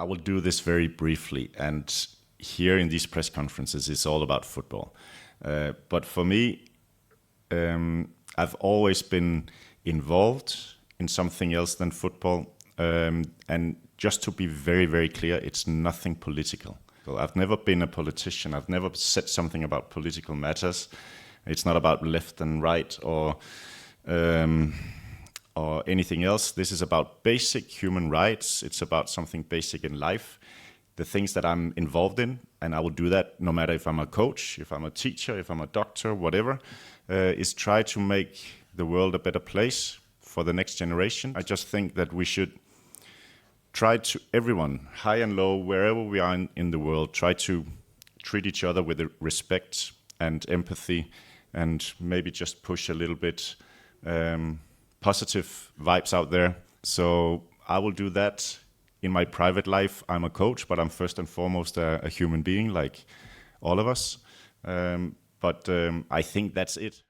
I will do this very briefly. And here in these press conferences, it's all about football. But for me, I've always been involved in something else than football. And just to be very, very clear, it's nothing political. I've never been a politician. I've never said something about political matters. It's not about left and right or anything else. This is about basic human rights. It's about something basic in life. The things that I'm involved in, and I will do that no matter if I'm a coach, if I'm a teacher, if I'm a doctor, whatever, is try to make the world a better place for the next generation. I just think that we should try to, everyone, high and low, wherever we are in the world, try to treat each other with respect and empathy, and maybe just push a little bit positive vibes out there. So I will do that. In my private life, I'm a coach, but I'm first and foremost a human being like all of us. But I think that's it.